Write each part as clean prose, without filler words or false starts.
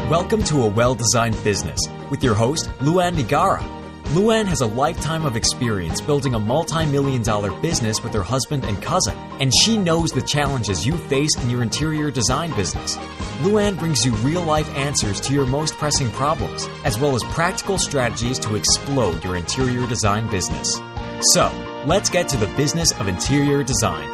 Welcome to A Well-Designed Business with your host, LuAnn. LuAnn has a lifetime of experience building a multi-million-dollar business with her husband and cousin, and she knows the challenges you face in your interior design business. LuAnn brings you real-life answers to your most pressing problems, as well as practical strategies to explode your interior design business. So, let's get to the business of interior design.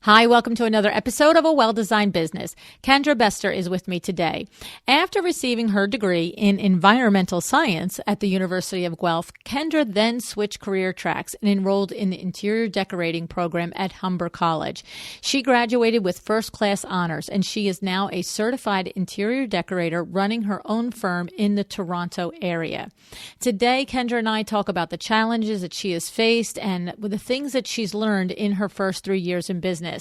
Hi, welcome to another episode of A Well-Designed Business. Kendra Bester is with me today. After receiving her degree in environmental science at the University of Guelph, Kendra then switched career tracks and enrolled in the interior decorating program at Humber College. She graduated with first-class honors, and she is now a certified interior decorator running her own firm in the Toronto area. Today, Kendra and I talk about the challenges that she has faced and the things that she's learned in her first 3 years in business.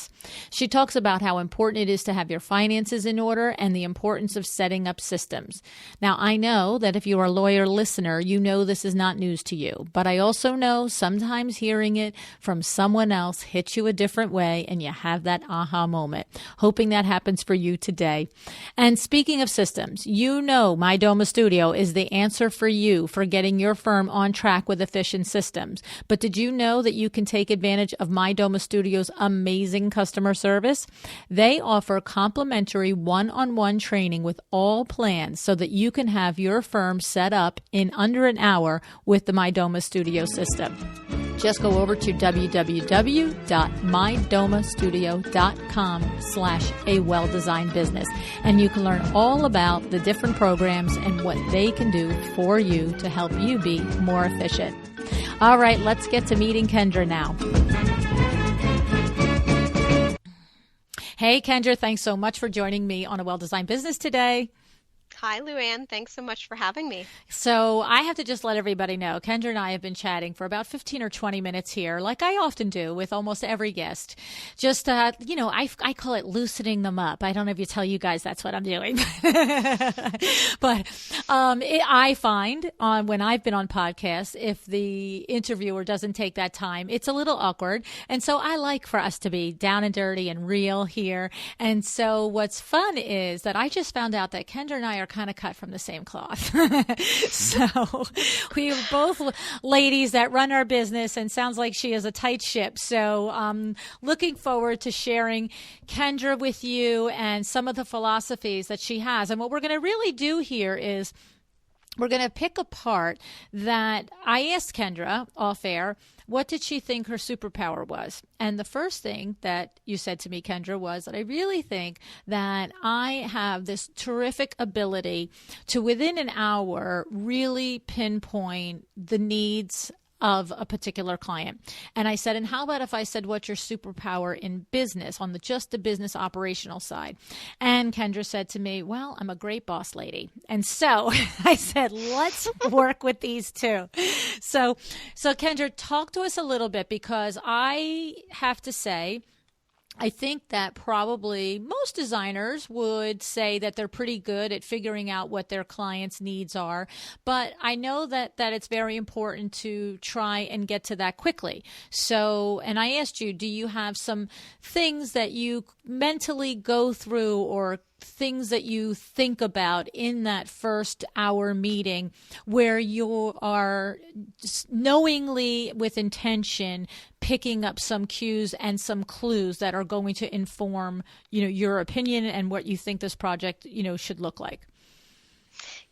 She talks about how important it is to have your finances in order and the importance of setting up systems. Now, I know that if you are a loyal listener, you know this is not news to you, but I also know sometimes hearing it from someone else hits you a different way and you have that aha moment. Hoping that happens for you today. And speaking of systems, you know My Doma Studio is the answer for you for getting your firm on track with efficient systems. But did you know that you can take advantage of My Doma Studio's amazing customer service? They offer complimentary one-on-one training with all plans so that you can have your firm set up in under an hour with the My Doma Studio system. Just go over to www.mydomastudio.com/awelldesignedbusiness and you can learn all about the different programs and what they can do for you to help you be more efficient. All right, let's get to meeting Kendra now. Hey, Kendra, thanks so much for joining me on A Well-Designed Business today. Hi, LuAnn. Thanks so much for having me. So I have to just let everybody know, Kendra and I have been chatting for about 15 or 20 minutes here, like I often do with almost every guest. Just, I call it loosening them up. I don't know if you tell you guys that's what I'm doing. But I find when I've been on podcasts, if the interviewer doesn't take that time, it's a little awkward. And so I like for us to be down and dirty and real here. And so what's fun is that I just found out that Kendra and I are kind of cut from the same cloth. So we are both ladies that run our business, and sounds like she is a tight ship. So looking forward to sharing Kendra with you and some of the philosophies that she has. And what we're going to really do here is we're going to pick apart that I asked Kendra off air, what did she think her superpower was? And the first thing that you said to me, Kendra, was that I really think that I have this terrific ability to, within an hour, really pinpoint the needs of a particular client. And I said, and how about if I said, what's your superpower in business on just the business operational side? And Kendra said to me, well, I'm a great boss lady. And so I said, let's work with these two. So Kendra, talk to us a little bit, because I have to say, I think that probably most designers would say that they're pretty good at figuring out what their clients' needs are. But I know that it's very important to try and get to that quickly. So, and I asked you, do you have some things that you mentally go through or things that you think about in that first hour meeting where you are knowingly, with intention, picking up some cues and some clues that are going to inform, your opinion and what you think this project, should look like?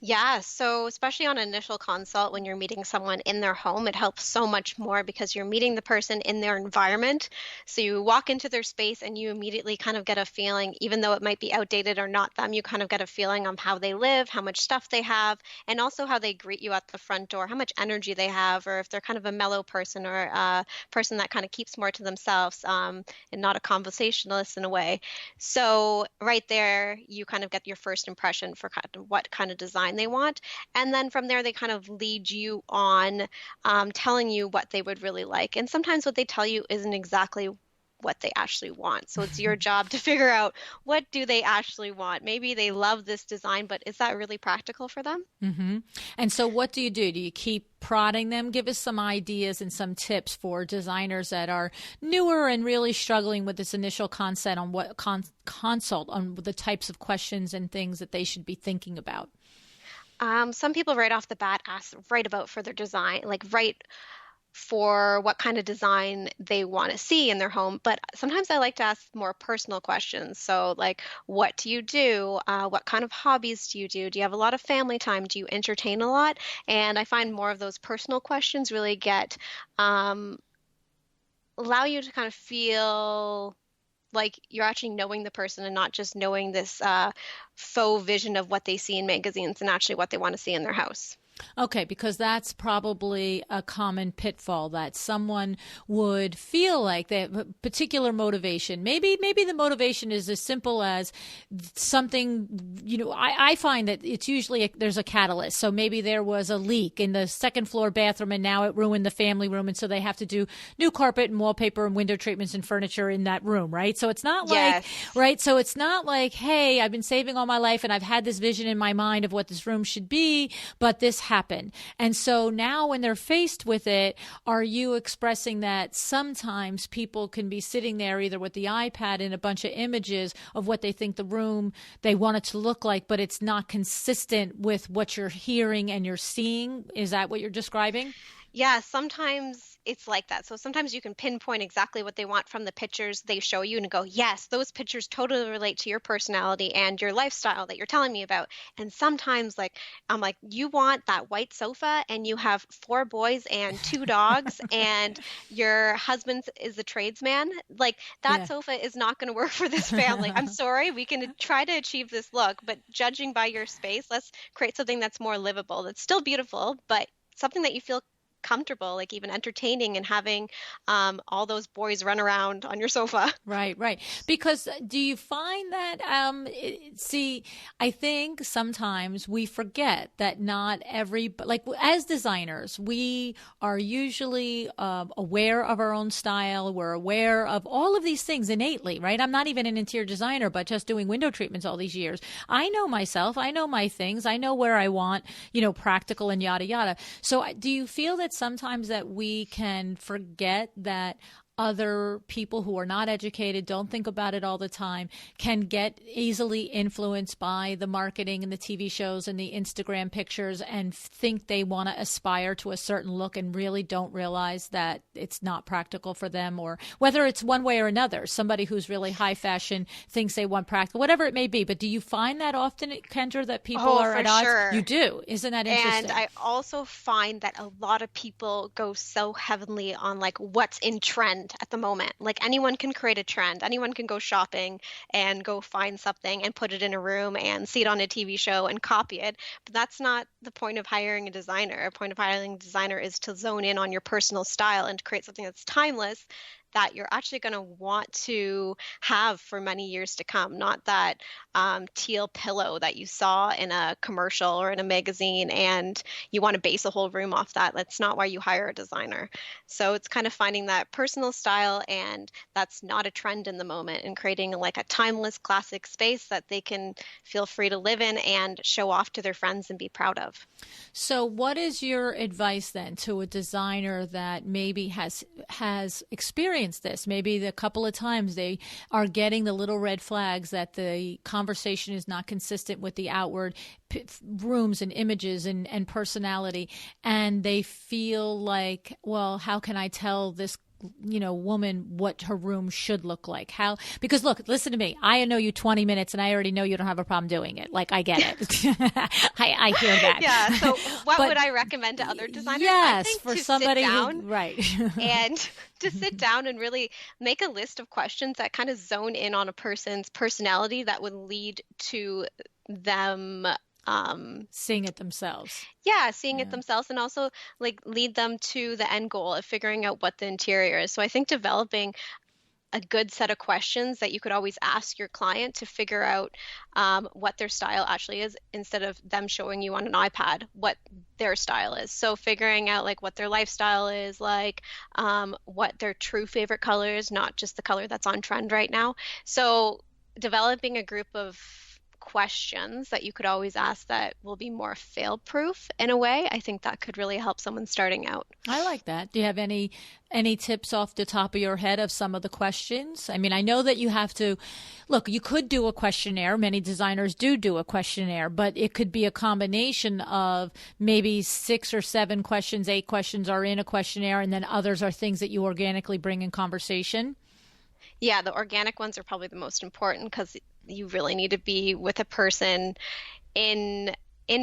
Yeah, so especially on an initial consult, when you're meeting someone in their home, it helps so much more because you're meeting the person in their environment. So you walk into their space and you immediately kind of get a feeling, even though it might be outdated or not them, you kind of get a feeling of how they live, how much stuff they have, and also how they greet you at the front door, how much energy they have, or if they're kind of a mellow person or a person that kind of keeps more to themselves and not a conversationalist in a way. So right there, you kind of get your first impression for kind of what kind of design they want. And then from there, they kind of lead you on telling you what they would really like. And sometimes what they tell you isn't exactly what they actually want. So it's your job to figure out, what do they actually want? Maybe they love this design, but is that really practical for them? Mm-hmm. And so what do? Do you keep prodding them? Give us some ideas and some tips for designers that are newer and really struggling with this initial concept on what consult on the types of questions and things that they should be thinking about. Some people right off the bat ask right about for their design, like right for what kind of design they want to see in their home. But sometimes I like to ask more personal questions. So like, what do you do? What kind of hobbies do you do? Do you have a lot of family time? Do you entertain a lot? And I find more of those personal questions really allow you to kind of feel like you're actually knowing the person and not just knowing this faux vision of what they see in magazines and actually what they want to see in their house. Okay, because that's probably a common pitfall, that someone would feel like they have a particular motivation. Maybe the motivation is as simple as something, I find that it's usually there's a catalyst. So maybe there was a leak in the second floor bathroom and now it ruined the family room. And so they have to do new carpet and wallpaper and window treatments and furniture in that room, right? So it's not like, right? So it's not like, hey, I've been saving all my life and I've had this vision in my mind of what this room should be, but this happen. And so now when they're faced with it, are you expressing that sometimes people can be sitting there either with the iPad and a bunch of images of what they think the room they want it to look like, but it's not consistent with what you're hearing and you're seeing? Is that what you're describing? Yeah, sometimes it's like that. So sometimes you can pinpoint exactly what they want from the pictures they show you and go, yes, those pictures totally relate to your personality and your lifestyle that you're telling me about. And sometimes I'm like, you want that white sofa and you have 4 boys and 2 dogs and your husband is a tradesman. Like that sofa is not going to work for this family. I'm sorry, we can try to achieve this look, but judging by your space, let's create something that's more livable, that's still beautiful, but something that you feel comfortable, like even entertaining, and having all those boys run around on your sofa. Right. Because do you find that, I think sometimes we forget that not as designers, we are usually aware of our own style. We're aware of all of these things innately, right? I'm not even an interior designer, but just doing window treatments all these years. I know myself. I know my things. I know where I want, practical and yada, yada. So do you feel that sometimes that we can forget that other people who are not educated, don't think about it all the time, can get easily influenced by the marketing and the TV shows and the Instagram pictures and think they want to aspire to a certain look and really don't realize that it's not practical for them, or whether it's one way or another. Somebody who's really high fashion thinks they want practical, whatever it may be. But do you find that often, Kendra, that people are at odds? Sure. You do. Isn't that interesting? And I also find that a lot of people go so heavily on like what's in trend at the moment. Like anyone can create a trend. Anyone can go shopping and go find something and put it in a room and see it on a TV show and copy it. But that's not the point of hiring a designer. The point of hiring a designer is to zone in on your personal style and to create something that's timeless, that you're actually going to want to have for many years to come, not that teal pillow that you saw in a commercial or in a magazine and you want to base a whole room off that. That's not why you hire a designer. So it's kind of finding that personal style, and that's not a trend in the moment, and creating like a timeless classic space that they can feel free to live in and show off to their friends and be proud of. So what is your advice then to a designer that maybe has experienced this? Maybe a couple of times they are getting the little red flags that the conversation is not consistent with the outward rooms and images and personality, and they feel like, well, how can I tell this woman what her room should look like? How? Because look, listen to me. I know you 20 minutes and I already know you don't have a problem doing it. Like, I get it. I hear that. Yeah. So what would I recommend to other designers? Yes, I think for to somebody sit down, right. and to sit down and really make a list of questions that kind of zone in on a person's personality that would lead to them seeing it themselves. Yeah, seeing it themselves, and also like lead them to the end goal of figuring out what the interior is. So I think developing a good set of questions that you could always ask your client to figure out what their style actually is, instead of them showing you on an iPad what their style is. So figuring out like what their lifestyle is like, what their true favorite color is, not just the color that's on trend right now. So developing a group of questions that you could always ask that will be more fail-proof in a way, I think that could really help someone starting out. I like that. Do you have any tips off the top of your head of some of the questions? I mean, I know that you have to look, you could do a questionnaire. Many designers do a questionnaire, but it could be a combination of maybe 6 or 7 questions, 8 questions are in a questionnaire, and then others are things that you organically bring in conversation. Yeah, the organic ones are probably the most important, because you really need to be with a person in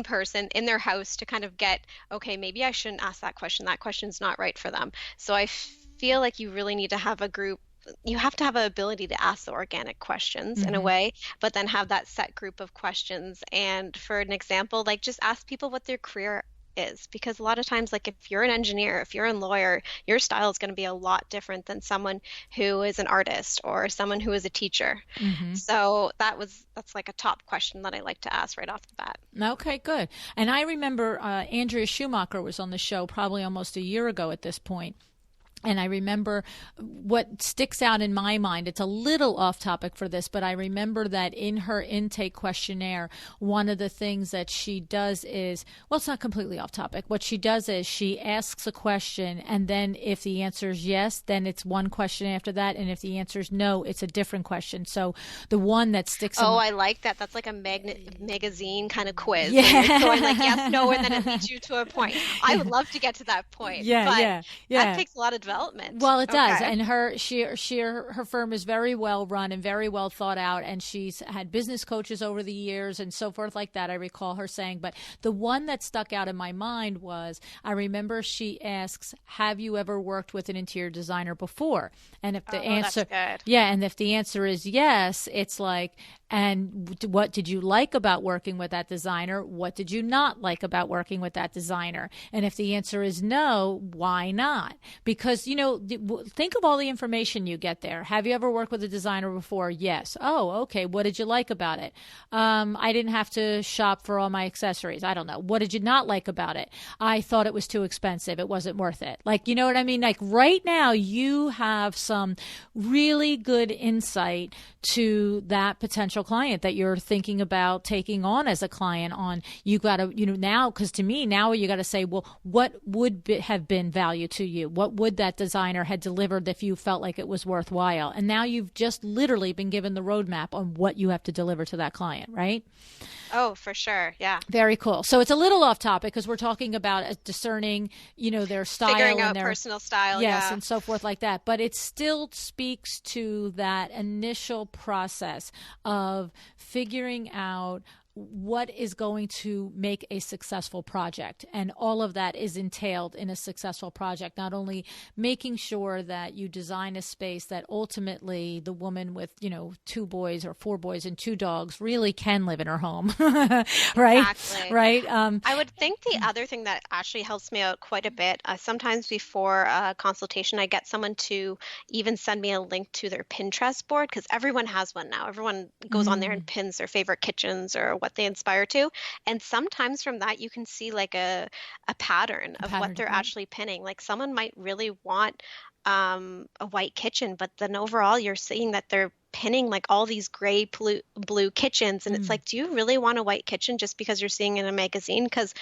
person in their house to kind of get, okay, maybe I shouldn't ask that question. That question's not right for them. So I feel like you really need to have a group. You have to have an ability to ask the organic questions in a way, but then have that set group of questions. And for an example, like just ask people what their career is, because a lot of times, like if you're an engineer, if you're a lawyer, your style is going to be a lot different than someone who is an artist or someone who is a teacher. So that's like a top question that I like to ask right off the bat. Okay, good. And I remember Andrea Schumacher was on the show probably almost a year ago at this point. And I remember what sticks out in my mind, it's a little off topic for this, but I remember that in her intake questionnaire, one of the things that she does is, well, it's not completely off topic. What she does is she asks a question, and then if the answer is yes, then it's one question after that. And if the answer is no, it's a different question. So the one that sticks I like that. That's like a magazine kind of quiz. Yeah. And you're going like yes, no, and then it leads you to a point. I would love to get to that point. Yeah. That takes a lot of development. Well, it does. And her firm is very well run and very well thought out, and she's had business coaches over the years and so forth like that, I recall her saying. But the one that stuck out in my mind was, I remember she asks, have you ever worked with an interior designer before? And if the answer, and if the answer is yes, it's like, and what did you like about working with that designer? What did you not like about working with that designer? And if the answer is no, why not? Because, think of all the information you get there. Have you ever worked with a designer before? Yes. Oh, okay. What did you like about it? I didn't have to shop for all my accessories. I don't know. What did you not like about it? I thought it was too expensive. It wasn't worth it. Like, you know what I mean? Like right now you have some really good insight to that potential client that you're thinking about taking on as a client on. You got to, now, because to me, now you got to say, well, what would have been value to you? What would that designer had delivered if you felt like it was worthwhile? And now you've just literally been given the roadmap on what you have to deliver to that client, right? Oh, for sure. Yeah. Very cool. So it's a little off topic because we're talking about discerning, their style, figuring out their personal style. Yes. And so forth like that. But it still speaks to that initial process of figuring out what is going to make a successful project. And all of that is entailed in a successful project, not only making sure that you design a space that ultimately the woman with, 2 boys or 4 boys and 2 dogs really can live in her home. Right? Exactly. Right. I would think the other thing that actually helps me out quite a bit, sometimes before a consultation, I get someone to even send me a link to their Pinterest board, because everyone has one now. Everyone goes on there and pins their favorite kitchens or what they inspire to. And sometimes from that, you can see like a pattern of what they're actually pinning. Like someone might really want a white kitchen, but then overall you're seeing that they're pinning like all these gray blue kitchens. And it's like, do you really want a white kitchen just because you're seeing it in a magazine? Because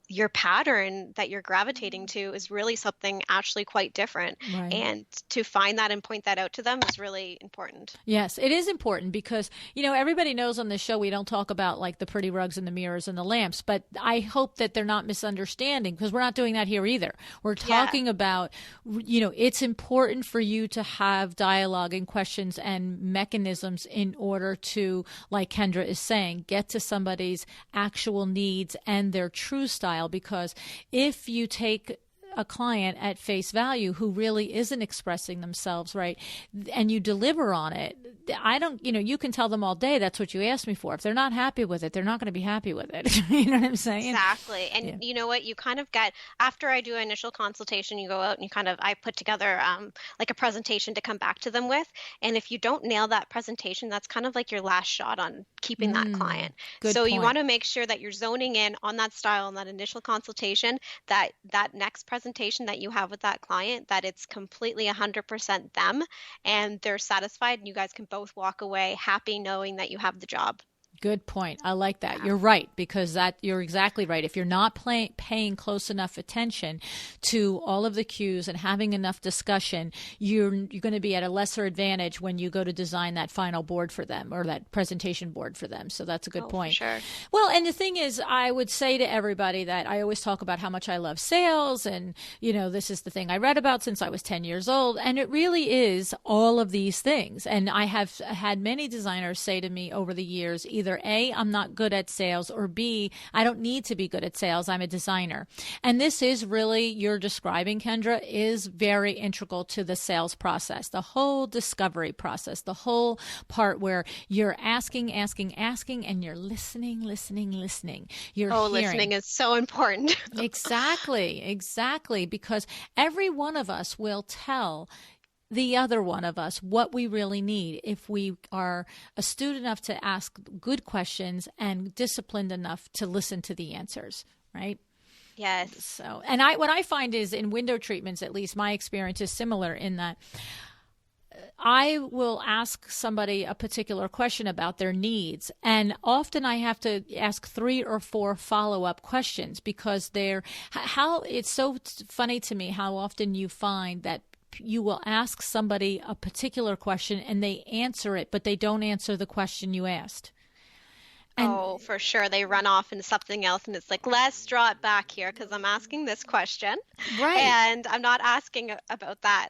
your pattern that you're gravitating to is really something actually quite different. Right. And to find that and point that out to them is really important. Yes, it is important because, everybody knows on this show we don't talk about like the pretty rugs and the mirrors and the lamps, but I hope that they're not misunderstanding because we're not doing that here either. We're talking about, it's important for you to have dialogue and questions and mechanisms in order to, like Kendra is saying, get to somebody's actual needs and their true style. Because if you take a client at face value who really isn't expressing themselves right, and you deliver on it, you can tell them all day that's what you asked me for. If they're not happy with it, they're not going to be happy with it. You know what I'm saying? Exactly. And you know what? You kind of get, after I do an initial consultation, you go out and I put together like a presentation to come back to them with. And if you don't nail that presentation, that's kind of like your last shot on keeping that client. Good so point. You want to make sure that you're zoning in on that style and that initial consultation, that next presentation that you have with that client, that it's completely 100% them and they're satisfied and you guys can both walk away happy knowing that you have the job. Good point. I like that. You're right, because you're exactly right. If you're not paying close enough attention to all of the cues and having enough discussion, you're going to be at a lesser advantage when you go to design that final board for them or that presentation board for them. So that's a good point. For sure. Well, and the thing is, I would say to everybody that I always talk about how much I love sales, and this is the thing I read about since I was 10 years old, and it really is all of these things. And I have had many designers say to me over the years, either A, I'm not good at sales, or B, I don't need to be good at sales. I'm a designer. And this is really, you're describing, Kendra, is very integral to the sales process, the whole discovery process, the whole part where you're asking, and you're listening. You're hearing. Listening is so important. Exactly. Because every one of us will tell the other one of us what we really need if we are astute enough to ask good questions and disciplined enough to listen to the answers, right? Yes. So, and what I find is in window treatments, at least my experience is similar in that I will ask somebody a particular question about their needs, and often I have to ask 3 or 4 follow-up questions because it's so funny to me how often you find that you will ask somebody a particular question and they answer it, but they don't answer the question you asked. And, for sure. They run off into something else, and it's like, let's draw it back here because I'm asking this question. Right. And I'm not asking about that.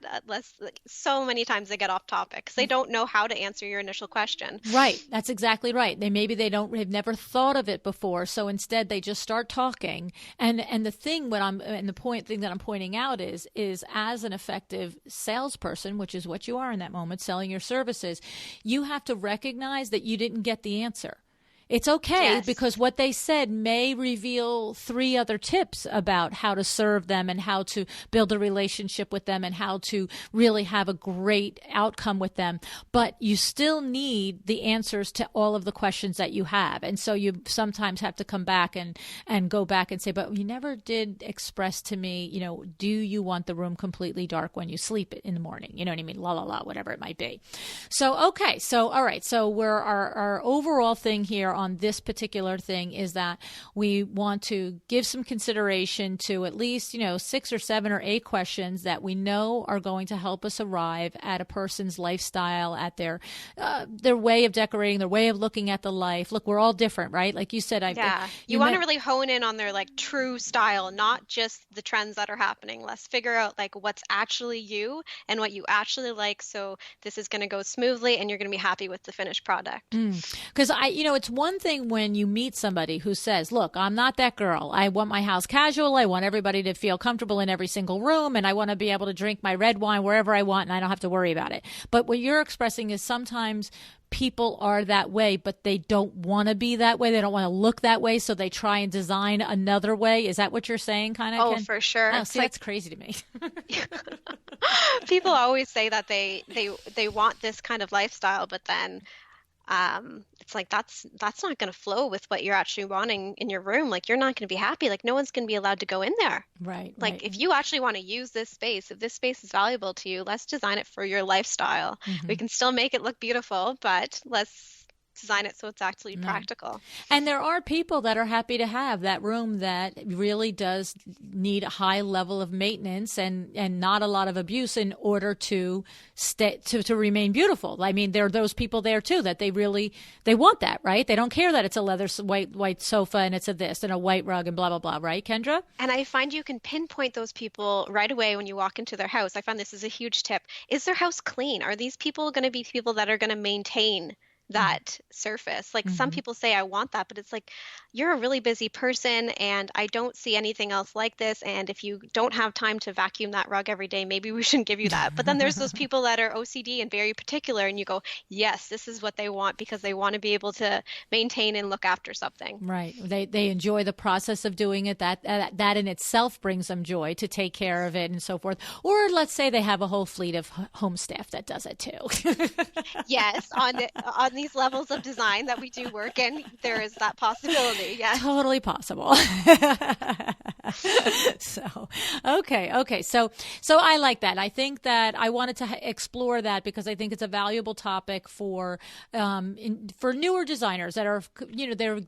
So many times they get off topic because they don't know how to answer your initial question. Right. That's exactly right. They've never thought of it before. So instead they just start talking. And the thing that I'm pointing out is as an effective salesperson, which is what you are in that moment, selling your services, you have to recognize that you didn't get the answer. It's okay, because what they said may reveal 3 other tips about how to serve them and how to build a relationship with them and how to really have a great outcome with them. But you still need the answers to all of the questions that you have. And so you sometimes have to come back and go back and say, but you never did express to me, do you want the room completely dark when you sleep in the morning? You know what I mean? Whatever it might be. So, okay. So, all right. So our overall thing here on this particular thing is that we want to give some consideration to at least, 6 or 7 or 8 questions that we know are going to help us arrive at a person's lifestyle, at their way of decorating, their way of looking at the life. Look, we're all different, right? Like you said, you want to really hone in on their true style, not just the trends that are happening. Let's figure out what's actually you and what you actually like. So this is going to go smoothly and you're going to be happy with the finished product. Because it's one thing when you meet somebody who says, look, I'm not that girl. I want my house casual. I want everybody to feel comfortable in every single room. And I want to be able to drink my red wine wherever I want. And I don't have to worry about it. But what you're expressing is sometimes people are that way, but they don't want to be that way. They don't want to look that way. So they try and design another way. Is that what you're saying, kind of? Oh, for sure. Oh, see, that's crazy to me. People always say that they want this kind of lifestyle, but then it's that's not going to flow with what you're actually wanting in your room. You're not going to be happy. No one's going to be allowed to go in there. Right. If you actually want to use this space, if this space is valuable to you, let's design it for your lifestyle. Mm-hmm. We can still make it look beautiful, but let's design it so it's actually practical. And there are people that are happy to have that room that really does need a high level of maintenance and not a lot of abuse in order to to remain beautiful. I mean, there are those people there too that they want that, right? They don't care that it's a leather white sofa and it's a this and a white rug and blah, blah, blah, right, Kendra? And I find you can pinpoint those people right away when you walk into their house. I find this is a huge tip. Is their house clean? Are these people going to be people that are going to maintain that surface. Like some people say, I want that, but it's like, you're a really busy person and I don't see anything else like this. And if you don't have time to vacuum that rug every day, maybe we shouldn't give you that. But then there's those people that are OCD and very particular, and you go, yes, this is what they want because they want to be able to maintain and look after something. Right. They enjoy the process of doing it. That in itself brings them joy to take care of it and so forth. Or let's say they have a whole fleet of home staff that does it too. Yes, on these levels of design that we do work in, there is that possibility. Yes. Totally possible. So, okay. So I like that. I think that I wanted to explore that because I think it's a valuable topic for newer designers that are,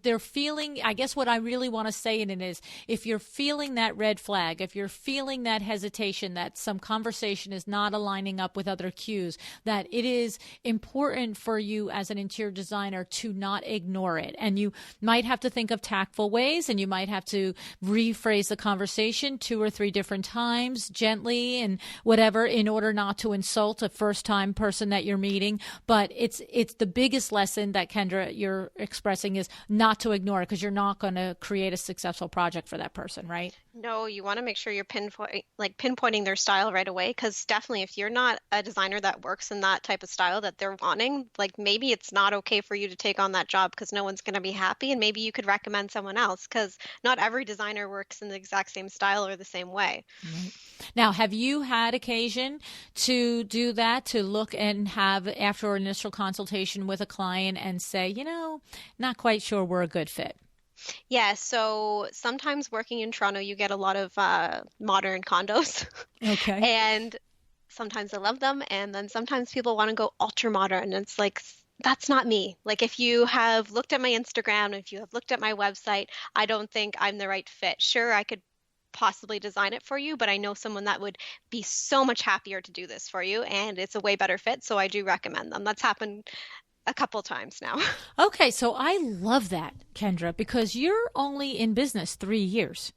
they're feeling, I guess what I really want to say in it is, if you're feeling that red flag, if you're feeling that hesitation, that some conversation is not aligning up with other cues, that it is important for you as an interior designer to not ignore it. And you might have to think of tactful ways, and you might have to rephrase the conversation 2 or 3 different times, gently and whatever, in order not to insult a first-time person that you're meeting. But it's the biggest lesson that, Kendra, you're expressing is not to ignore it, because you're not going to create a successful project for that person, right? No, you want to make sure you're pinpointing their style right away, because definitely if you're not a designer that works in that type of style that they're wanting, like maybe it's not okay for you to take on that job because no one's going to be happy, and maybe you could recommend someone else, because not every designer works in the exact same style or the same way. Right. Now, have you had occasion to do that, to look and have, after an initial consultation with a client, and say, not quite sure we're a good fit? Yeah, so sometimes working in Toronto, you get a lot of modern condos. Okay. And sometimes I love them, and then sometimes people want to go ultra modern, and it's like, that's not me. Like, if you have looked at my Instagram, if you have looked at my website, I don't think I'm the right fit. Sure, I could possibly design it for you, but I know someone that would be so much happier to do this for you, and it's a way better fit, so I do recommend them. That's happened a couple times now. Okay, so I love that, Kendra, because you're only in business 3 years.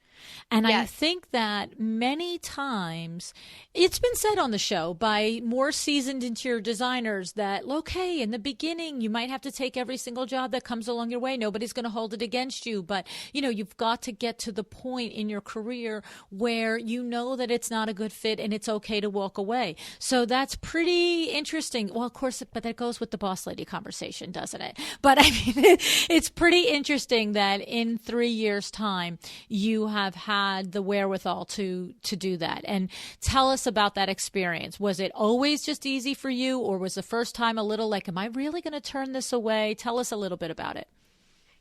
And yes. I think that many times it's been said on the show by more seasoned interior designers that, okay, in the beginning, you might have to take every single job that comes along your way. Nobody's going to hold it against you. But, you've got to get to the point in your career where you know that it's not a good fit and it's okay to walk away. So that's pretty interesting. Well, of course, but that goes with the boss lady conversation, doesn't it? But I mean, it's pretty interesting that in 3 years' time, you have had the wherewithal to do that. And tell us about that experience. Was it always just easy for you, or was the first time a little like, am I really going to turn this away? Tell us a little bit about it.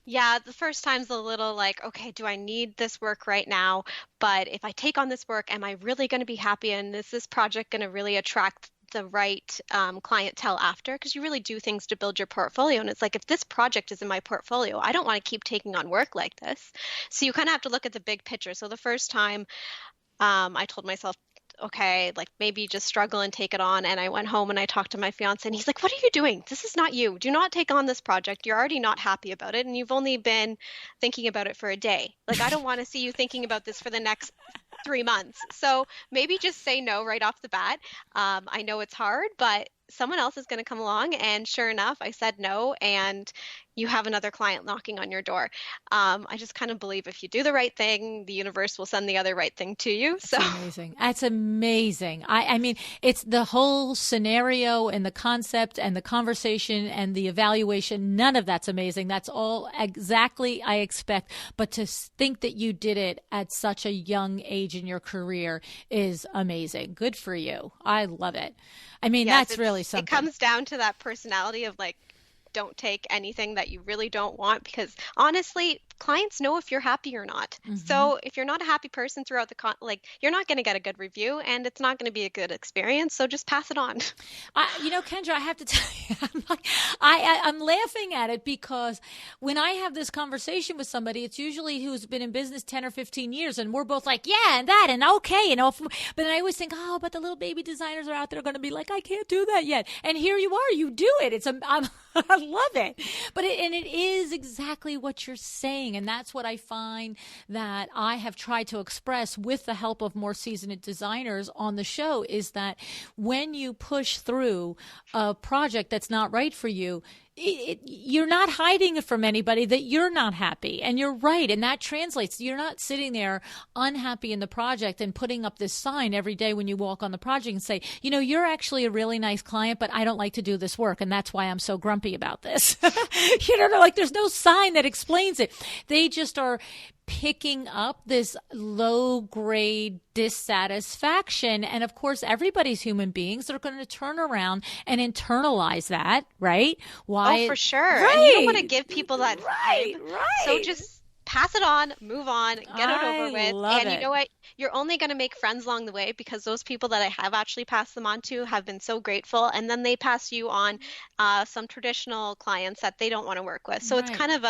Yeah, the first time's a little like, okay, do I need this work right now? But if I take on this work, am I really going to be happy? And is this project going to really attract the right clientele after? Because you really do things to build your portfolio. And it's like, if this project is in my portfolio, I don't want to keep taking on work like this. So you kind of have to look at the big picture. So the first time I told myself, okay, like maybe just struggle and take it on. And I went home and I talked to my fiance, and he's like, what are you doing? This is not you. Do not take on this project. You're already not happy about it. And you've only been thinking about it for a day. Like, I don't want to see you thinking about this for the next 3 months. So maybe just say no right off the bat. I know it's hard, but someone else is going to come along. And sure enough, I said no, and you have another client knocking on your door. I just kind of believe if you do the right thing, the universe will send the other right thing to you. So that's amazing. That's amazing. I mean, it's the whole scenario and the concept and the conversation and the evaluation. None of that's amazing. That's all exactly I expect. But to think that you did it at such a young age in your career is amazing. Good for you. I love it. I mean, yes, that's really something. It comes down to that personality of like, don't take anything that you really don't want, because honestly, clients know if you're happy or not. Mm-hmm. So if you're not a happy person throughout you're not going to get a good review, and it's not going to be a good experience. So just pass it on. Kendra, I have to tell you, I'm laughing at it because when I have this conversation with somebody, it's usually who's been in business 10 or 15 years, and we're both like, yeah, and that, and okay, but then I always think, but the little baby designers are out there going to be like, I can't do that yet. And here you are, you do it. I love it. But it is exactly what you're saying. And that's what I find that I have tried to express with the help of more seasoned designers on the show, is that when you push through a project that's not right for you, you're not hiding it from anybody that you're not happy. And you're right. And that translates. You're not sitting there unhappy in the project and putting up this sign every day when you walk on the project and say, you're actually a really nice client, but I don't like to do this work. And that's why I'm so grumpy about this. Like there's no sign that explains it. They just are picking up this low grade dissatisfaction. And of course, everybody's human beings. They're going to turn around and internalize that, right? Why? Oh, for sure. Right. And you don't want to give people that right, vibe. Right. So just pass it on, move on, get it over with. And you know what? You're only going to make friends along the way, because those people that I have actually passed them on to have been so grateful. And then they pass you on some traditional clients that they don't want to work with. So it's kind of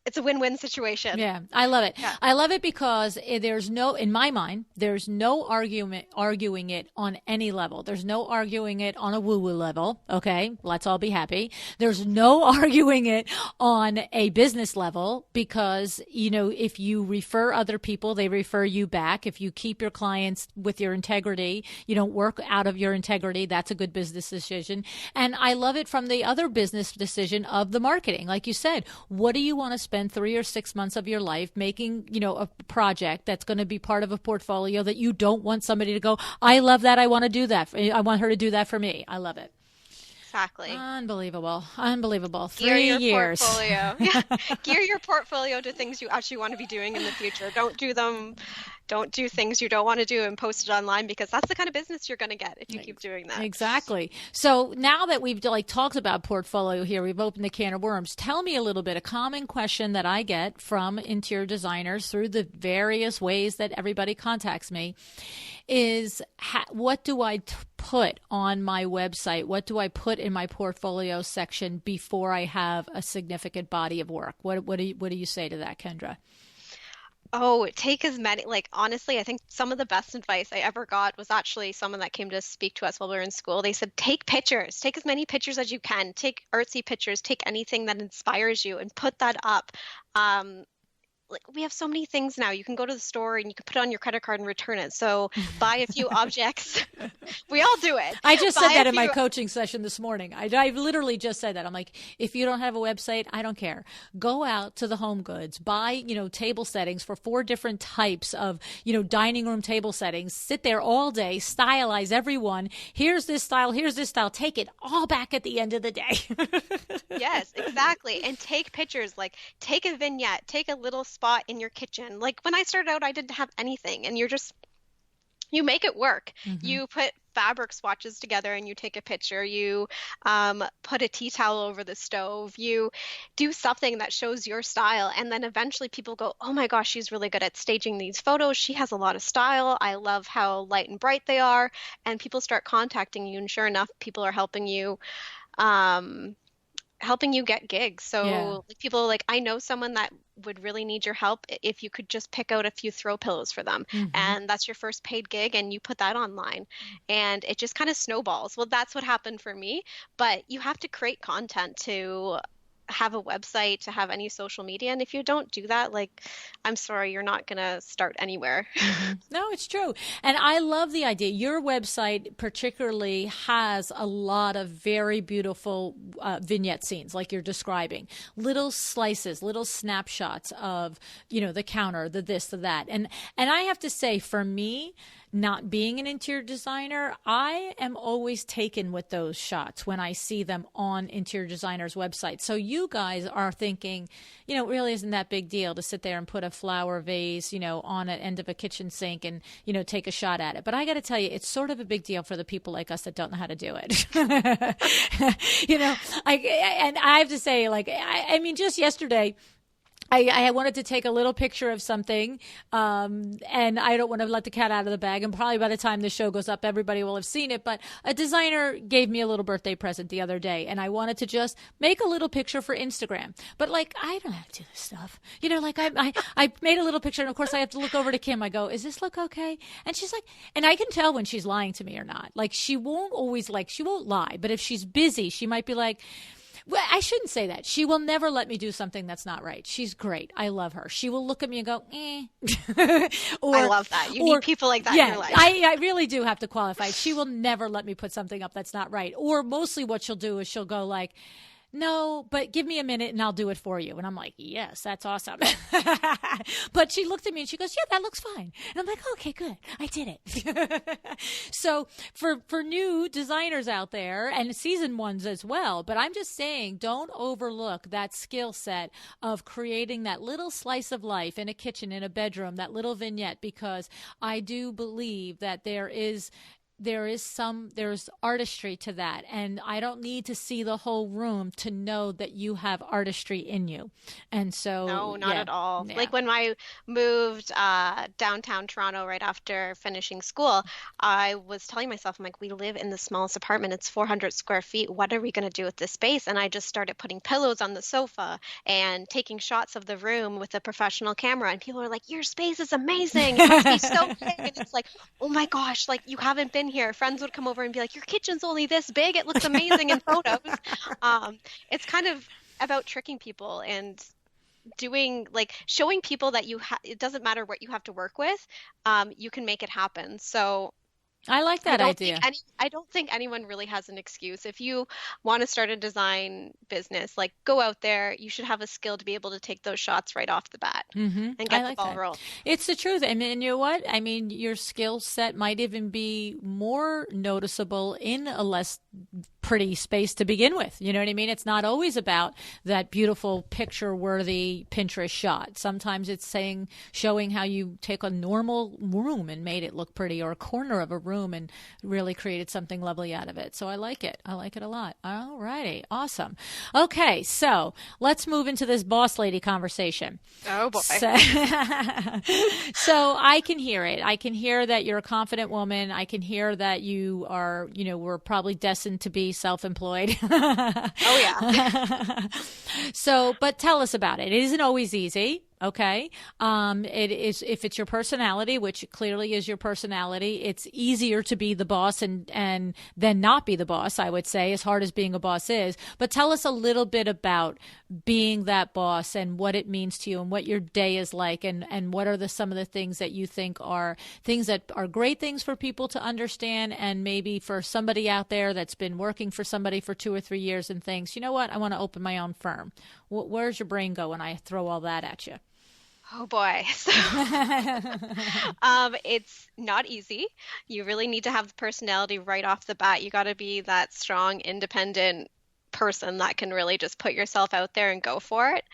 it's a win-win situation. Yeah, I love it. Yeah. I love it because in my mind, there's no arguing it on any level. There's no arguing it on a woo-woo level. Okay, let's all be happy. There's no arguing it on a business level, because, if you refer other people, they refer you back. If you keep your clients with your integrity, you don't work out of your integrity, that's a good business decision. And I love it from the other business decision of the marketing. Like you said, what do you want to spend 3 or 6 months of your life making, a project that's going to be part of a portfolio that you don't want somebody to go, I love that. I want to do that. I want her to do that for me. I love it. Exactly. Unbelievable. 3 years. Portfolio. Gear your portfolio to things you actually want to be doing in the future. Don't do things you don't want to do and post it online, because that's the kind of business you're going to get if you keep doing that. Exactly. So now that we've talked about portfolio here, we've opened the can of worms. Tell me a little bit. A common question that I get from interior designers through the various ways that everybody contacts me is, what do I put on my website? What do I put in my portfolio section before I have a significant body of work? What do you say to that, Kendra? Oh, take as many, honestly, I think some of the best advice I ever got was actually someone that came to speak to us while we were in school. They said, take pictures, take as many pictures as you can, take artsy pictures, take anything that inspires you and put that up. We have so many things now. You can go to the store and you can put it on your credit card and return it. So buy a few objects. We all do it. I just said that in my coaching session this morning. I literally just said that. I'm like, if you don't have a website, I don't care. Go out to the Home Goods, buy, table settings for 4 different types of, dining room table settings. Sit there all day, stylize every one. Here's this style. Here's this style. Take it all back at the end of the day. Yes, exactly. And take pictures, take a vignette, take a little spot in your kitchen. When I started out, I didn't have anything, and you make it work. Mm-hmm. You put fabric swatches together and you take a picture. You put a tea towel over the stove. You do something that shows your style, and then eventually people go, oh my gosh, she's really good at staging these photos. She has a lot of style. I love how light and bright they are. And people start contacting you, and sure enough, people are helping you get gigs. So people I know someone that would really need your help if you could just pick out a few throw pillows for them. Mm-hmm. And that's your first paid gig, and you put that online, and it just kind of snowballs. Well, that's what happened for me, but you have to create content to have a website, to have any social media. And if you don't do that, I'm sorry, you're not going to start anywhere. Mm-hmm. No, it's true. And I love the idea. Your website particularly has a lot of very beautiful vignette scenes, like you're describing. Little slices, little snapshots of, the counter, the this, the that. And I have to say, for me, not being an interior designer, I am always taken with those shots when I see them on interior designers' websites. So you guys are thinking, it really isn't that big deal to sit there and put a flower vase, on an end of a kitchen sink and, take a shot at it. But I got to tell you, it's sort of a big deal for the people like us that don't know how to do it. And I have to say, just yesterday, I wanted to take a little picture of something, and I don't want to let the cat out of the bag. And probably by the time the show goes up, everybody will have seen it. But a designer gave me a little birthday present the other day, and I wanted to just make a little picture for Instagram. But I don't have to do this stuff. I made a little picture, and of course I have to look over to Kim. I go, "Is this look okay?" And she's like, and I can tell when she's lying to me or not. She won't always she won't lie, but if she's busy, she might be like, Well, I shouldn't say that. She will never let me do something that's not right. She's great. I love her. She will look at me and go, eh. I love that. You need people like that in your life. I really do have to qualify. She will never let me put something up that's not right. Or mostly what she'll do is she'll go like, no, but give me a minute and I'll do it for you. And I'm like, yes, that's awesome. But she looked at me and she goes, yeah, that looks fine. And I'm like, okay, good. I did it. So for new designers out there and seasoned ones as well, but I'm just saying, don't overlook that skill set of creating that little slice of life in a kitchen, in a bedroom, that little vignette, because I do believe that there's artistry to that. And I don't need to see the whole room to know that you have artistry in you. And so, no, not at all. Yeah. Like when I moved downtown Toronto right after finishing school, I was telling myself, I'm like, we live in the smallest apartment. It's 400 square feet. What are we going to do with this space? And I just started putting pillows on the sofa and taking shots of the room with a professional camera. And people are like, your space is amazing. It must be so big. And it's like, oh my gosh, like you haven't been here. Friends would come over and be like, your kitchen's only this big. It looks amazing in photos. It's kind of about tricking people and doing like showing people that it doesn't matter what you have to work with. You can make it happen. So I like that idea. I don't think anyone really has an excuse. If you want to start a design business, like go out there. You should have a skill to be able to take those shots right off the bat and get the ball rolling. It's the truth. I mean, you know what? I mean, your skill set might even be more noticeable in a less pretty space to begin with. You know what I mean? It's not always about that beautiful picture-worthy Pinterest shot. Sometimes it's showing how you take a normal room and made it look pretty, or a corner of a room and really created something lovely out of it. So I like it. I like it a lot. All righty. Awesome. Okay. So let's move into this boss lady conversation. Oh boy. So I can hear it. I can hear that you're a confident woman. I can hear that you are, we're probably destined to be self-employed. Oh yeah. So, but tell us about it. It isn't always easy. Okay. It is, if it's your personality, which clearly is your personality, it's easier to be the boss and then not be the boss, I would say, as hard as being a boss is. But tell us a little bit about being that boss and what it means to you and what your day is like, and what are some of the things that you think are things that are great things for people to understand, and maybe for somebody out there that's been working for somebody for 2 or 3 years and thinks, you know what, I want to open my own firm. Where's your brain go when I throw all that at you? Oh boy. So, it's not easy. You really need to have the personality right off the bat. You got to be that strong, independent person that can really just put yourself out there and go for it.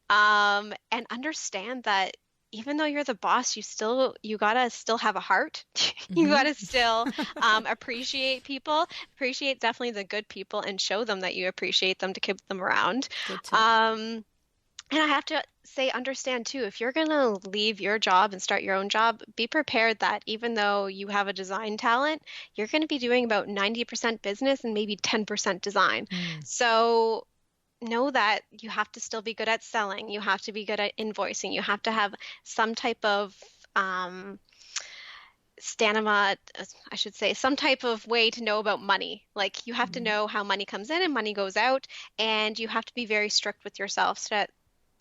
And understand that even though you're the boss, you gotta still have a heart. You gotta still appreciate people, appreciate definitely the good people, and show them that you appreciate them to keep them around. And I have to say, understand too, if you're going to leave your job and start your own job, be prepared that even though you have a design talent, you're going to be doing about 90% business and maybe 10% design. So know that you have to still be good at selling. You have to be good at invoicing. You have to have some type of some type of way to know about money. Like you have to know how money comes in and money goes out, and you have to be very strict with yourself so that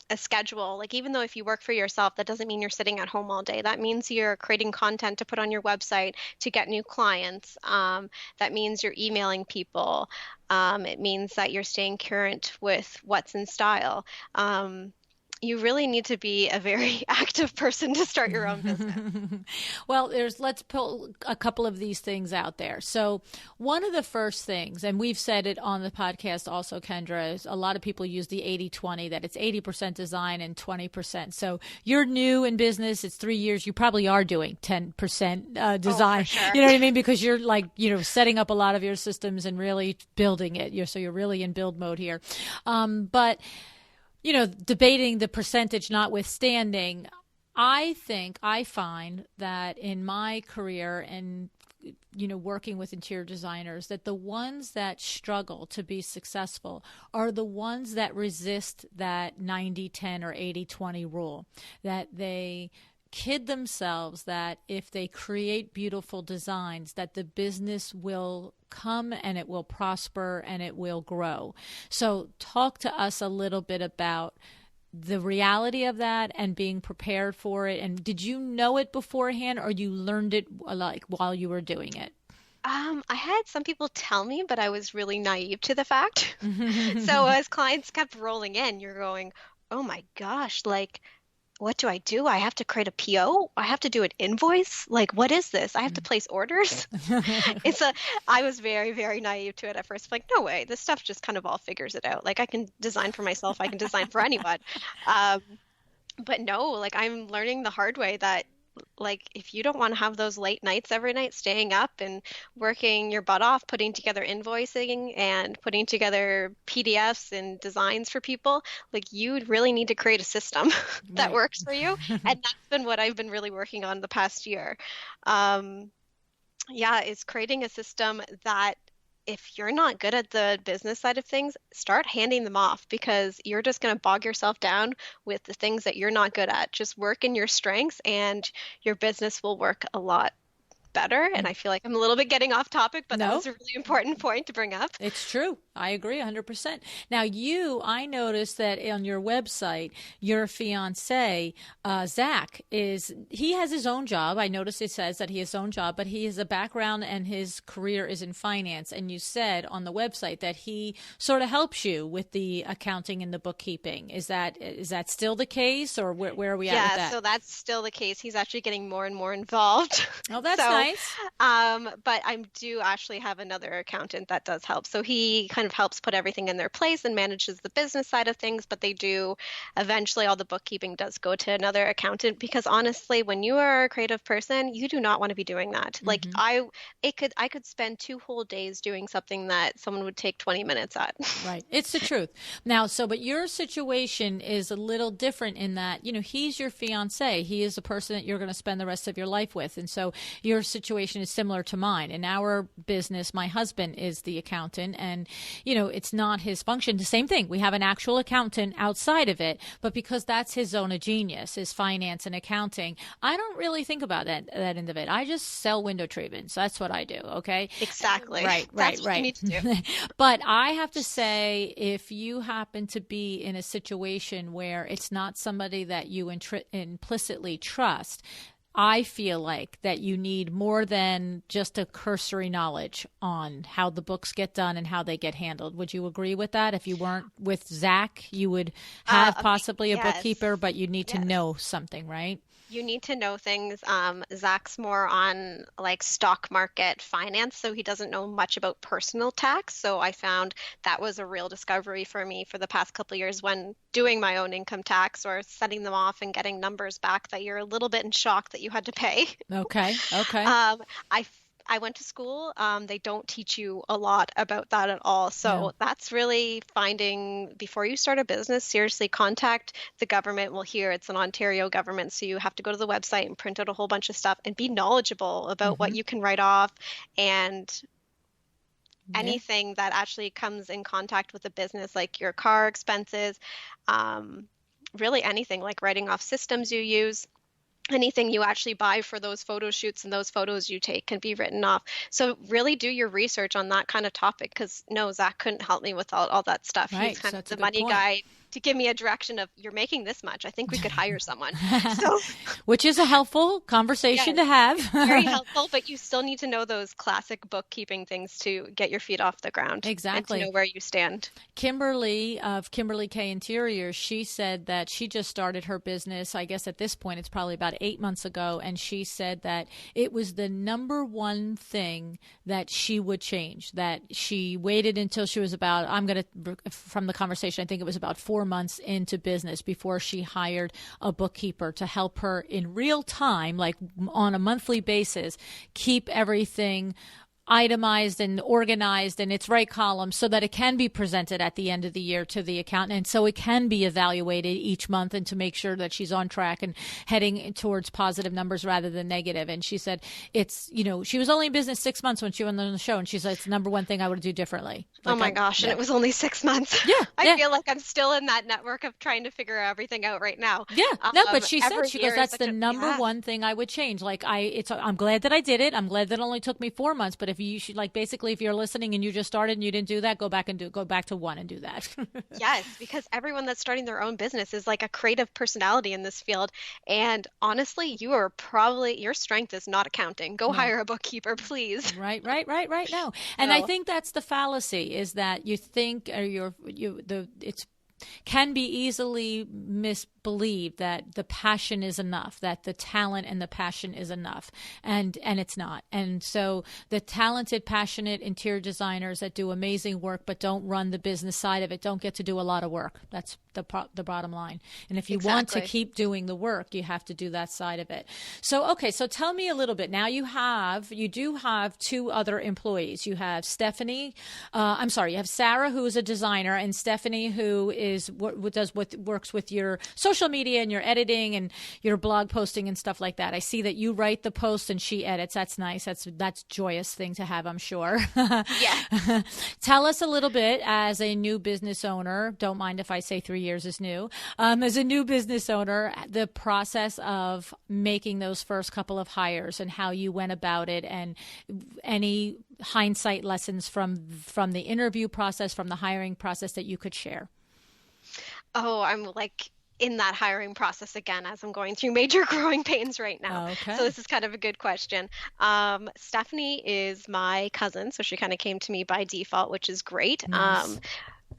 a schedule, like even though if you work for yourself, that doesn't mean you're sitting at home all day. That means you're creating content to put on your website to get new clients. That means you're emailing people. It means that you're staying current with what's in style. You really need to be a very active person to start your own business. Well, let's pull a couple of these things out there. So one of the first things, and we've said it on the podcast also, Kendra, is a lot of people use the 80-20, that it's 80% design and 20%. So you're new in business. It's 3 years. You probably are doing 10% design. Oh, for sure. You know what I mean? Because you're like, setting up a lot of your systems and really building it. So you're really in build mode here. But debating the percentage notwithstanding, I find that in my career and, working with interior designers, that the ones that struggle to be successful are the ones that resist that 90-10 or 80-20 rule, that they kid themselves that if they create beautiful designs, that the business will come and it will prosper and it will grow. So talk to us a little bit about the reality of that and being prepared for it. And did you know it beforehand, or you learned it like while you were doing it? I had some people tell me, but I was really naive to the fact. So as clients kept rolling in, you're going, oh my gosh, like, what do I do? I have to create a PO. I have to do an invoice. Like, what is this? I have to place orders. I was very, very naive to it at first. Like, no way. This stuff just kind of all figures it out. Like, I can design for myself. I can design for anyone. But no, like, I'm learning the hard way that, like, if you don't want to have those late nights every night, staying up and working your butt off, putting together invoicing and putting together PDFs and designs for people, like, you really need to create a system that works for you. And that's been what I've been really working on the past year. Is creating a system that, if you're not good at the business side of things, start handing them off, because you're just going to bog yourself down with the things that you're not good at. Just work in your strengths and your business will work a lot better. And I feel like I'm a little bit getting off topic, but that was a really important point to bring up. It's true. I agree 100%. Now I noticed that on your website, your fiance, Zach, he has his own job. I noticed it says that he has his own job, but he has a background and his career is in finance. And you said on the website that he sort of helps you with the accounting and the bookkeeping. Is that still the case, or where are we at with that? Yeah, so that's still the case. He's actually getting more and more involved. Oh, that's nice. But I do actually have another accountant that does help. So he kind of helps put everything in their place and manages the business side of things, but eventually all the bookkeeping does go to another accountant, because honestly, when you are a creative person, you do not want to be doing that. Like, I could spend 2 whole days doing something that someone would take 20 minutes at. Right. It's the truth. Now, but your situation is a little different in that, he's your fiance. He is the person that you're going to spend the rest of your life with. And so your situation is similar to mine. In our business, my husband is the accountant, and it's not his function. The same thing. We have an actual accountant outside of it, but because that's his zone of genius, is finance and accounting, I don't really think about that end of it. I just sell window treatments. That's what I do. Okay. Exactly. Right. That's what you need to do. But I have to say, if you happen to be in a situation where it's not somebody that you implicitly trust, I feel like that you need more than just a cursory knowledge on how the books get done and how they get handled. Would you agree with that? If you weren't with Zach, you would have possibly a bookkeeper, but you need to know something, right? You need to know things. Zach's more on like stock market finance, so he doesn't know much about personal tax. So I found that was a real discovery for me for the past couple of years when doing my own income tax or setting them off and getting numbers back that you're a little bit in shock that you had to pay. Okay. I went to school. They don't teach you a lot about that at all. So that's really finding, before you start a business, seriously contact the government. Well, here it's an Ontario government, so you have to go to the website and print out a whole bunch of stuff and be knowledgeable about what you can write off and anything that actually comes in contact with the business, like your car expenses, really anything, like writing off systems you use. Anything you actually buy for those photo shoots and those photos you take can be written off. So really do your research on that kind of topic, because Zach couldn't help me with all that stuff. Right. He's kind of the money guy to give me a direction of, you're making this much. I think we could hire someone. So, which is a helpful conversation to have. Very helpful, but you still need to know those classic bookkeeping things to get your feet off the ground. Exactly. And to know where you stand. Kimberly of Kimberly K Interior, she said that she just started her business. I guess at this point, it's probably about 8 months ago. And she said that it was the number one thing that she would change, that she waited until she was about, from the conversation, I think it was about 4 months into business before she hired a bookkeeper to help her in real time, like on a monthly basis, keep everything itemized and organized in its right column so that it can be presented at the end of the year to the accountant. And so it can be evaluated each month and to make sure that she's on track and heading towards positive numbers rather than negative. And she said it's, she was only in business 6 months when she went on the show. And she said, it's the number one thing I would do differently. Like, oh my gosh. Yeah. And it was only 6 months. Yeah. I feel like I'm still in that network of trying to figure everything out right now. Yeah. No, but she said, she goes, that's the number one thing I would change. Like I'm glad that I did it. I'm glad that it only took me 4 months, but if you should, like, basically, if you're listening and you just started and you didn't do that, go back to one and do that. Yes, because everyone that's starting their own business is like a creative personality in this field. And honestly, your strength is not accounting. Go hire a bookkeeper, please. Right. No. And I think that's the fallacy, is that you think, or it's can be easily misbelieved that the passion is enough, that the talent and the passion is enough, and it's not. And so the talented, passionate interior designers that do amazing work but don't run the business side of it don't get to do a lot of work. That's the bottom line. And if you want to keep doing the work, you have to do that side of it. So tell me a little bit. Now you do have 2 other employees. You have you have Sarah, who is a designer, and Stephanie, who is what works with your social media and your editing and your blog posting and stuff like that. I see that you write the post and she edits. That's nice. That's joyous thing to have, I'm sure. Yeah. Tell us a little bit, as a new business owner, don't mind if I say 3 years is new, as a new business owner, the process of making those first couple of hires and how you went about it, and any hindsight lessons from the interview process, from the hiring process that you could share. Oh, I'm like in that hiring process again, as I'm going through major growing pains right now. Okay. So this is kind of a good question. Stephanie is my cousin, so she kind of came to me by default, which is great. Nice.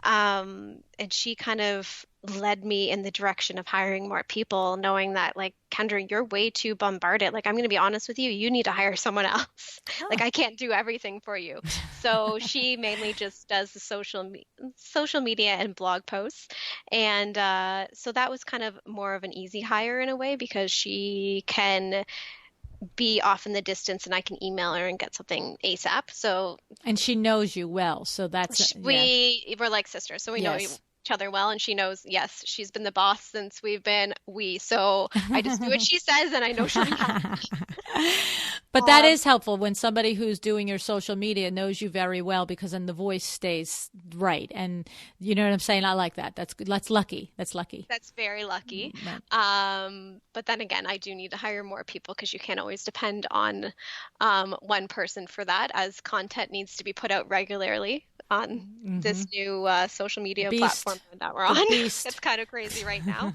And she kind of led me in the direction of hiring more people, knowing that, like, Kendra, you're way too bombarded. Like, I'm going to be honest with you, you need to hire someone else. Oh. Like, I can't do everything for you. So she mainly just does the social media and blog posts. And so that was kind of more of an easy hire in a way, because she can be off in the distance and I can email her and get something ASAP. So, and she knows you well. So that's, we're like sisters. So we know each other well, and she knows, yes, she's been the boss since so I just do what she says, and I know she'll be happy. But that is helpful when somebody who's doing your social media knows you very well, because then the voice stays right. And you know what I'm saying? I like that. That's lucky. That's very lucky. Right. But then again, I do need to hire more people, because you can't always depend on one person for that, as content needs to be put out regularly on this new social media platform that we're on. It's kind of crazy right now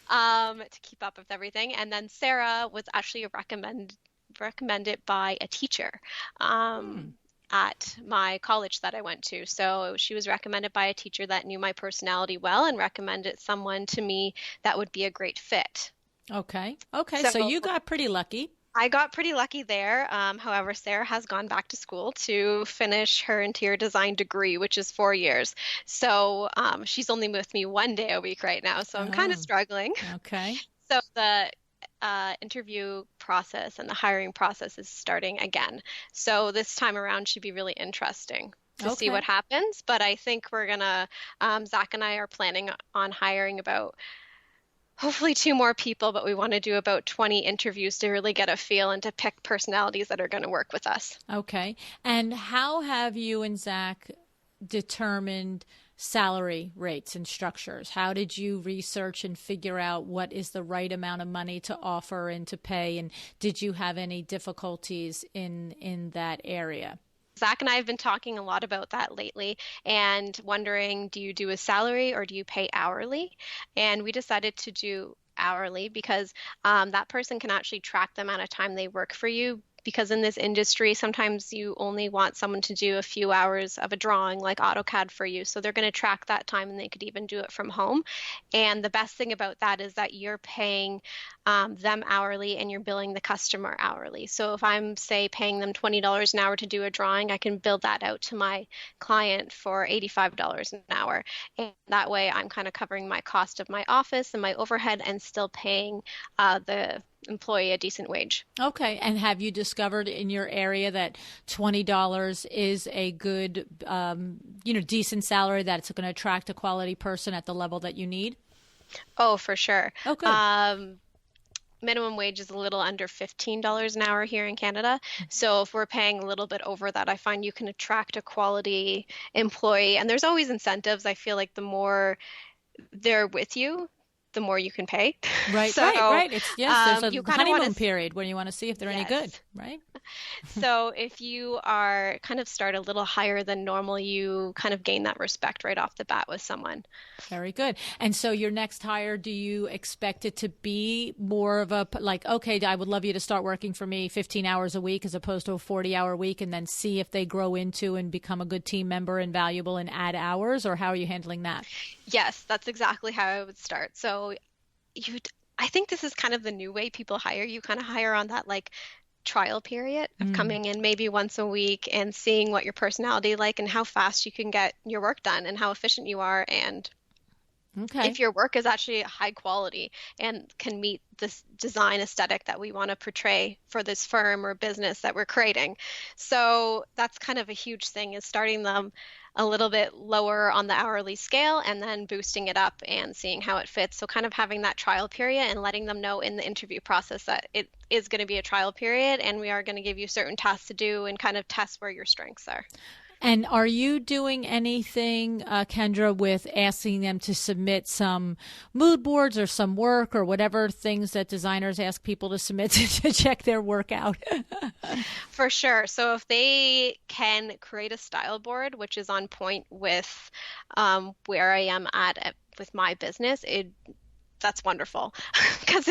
to keep up with everything. And then Sarah was actually recommended by a teacher at my college that I went to. So she was recommended by a teacher that knew my personality well and recommended someone to me that would be a great fit. Okay. So you got pretty lucky. I got pretty lucky there. However, Sarah has gone back to school to finish her interior design degree, which is 4 years. So she's only with me 1 day a week right now. So I'm kind of struggling. Okay. So the interview process and the hiring process is starting again. So this time around should be really interesting to see what happens. But I think we're going to, Zach and I are planning on hiring about hopefully 2 more people, but we want to do about 20 interviews to really get a feel and to pick personalities that are going to work with us. Okay. And how have you and Zach determined salary rates and structures? How did you research and figure out what is the right amount of money to offer and to pay? And did you have any difficulties in that area? Zach and I have been talking a lot about that lately and wondering, do you do a salary or do you pay hourly? And we decided to do hourly because that person can actually track the amount of time they work for you. Because in this industry, sometimes you only want someone to do a few hours of a drawing like AutoCAD for you. So they're going to track that time, and they could even do it from home. And the best thing about that is that you're paying them hourly and you're billing the customer hourly. So if I'm, say, paying them $20 an hour to do a drawing, I can bill that out to my client for $85 an hour. And that way I'm kind of covering my cost of my office and my overhead and still paying the employee a decent wage. Okay. And have you discovered in your area that $20 is a good, decent salary, that it's going to attract a quality person at the level that you need? Oh, for sure. Oh, good. Minimum wage is a little under $15 an hour here in Canada. So if we're paying a little bit over that, I find you can attract a quality employee. And there's always incentives. I feel like the more they're with you, the more you can pay. Right, right. It's there's a honeymoon period when you want to see if they're any good, right? So if you are kind of start a little higher than normal, you kind of gain that respect right off the bat with someone. Very good. And so your next hire, do you expect it to be more of a like, okay, I would love you to start working for me 15 hours a week as opposed to a 40-hour week, and then see if they grow into and become a good team member and valuable and add hours, or how are you handling that? Yes, that's exactly how I would start. So I think this is kind of the new way people hire. You kind of hire on that like trial period of coming in maybe once a week and seeing what your personality like and how fast you can get your work done and how efficient you are, and if your work is actually high quality and can meet this design aesthetic that we want to portray for this firm or business that we're creating. So that's kind of a huge thing, is starting them a little bit lower on the hourly scale and then boosting it up and seeing how it fits. So kind of having that trial period and letting them know in the interview process that it is going to be a trial period and we are going to give you certain tasks to do and kind of test where your strengths are. And are you doing anything, Kendra, with asking them to submit some mood boards or some work or whatever things that designers ask people to submit to check their work out? For sure. So if they can create a style board, which is on point with where I am at with my business, that's wonderful. Because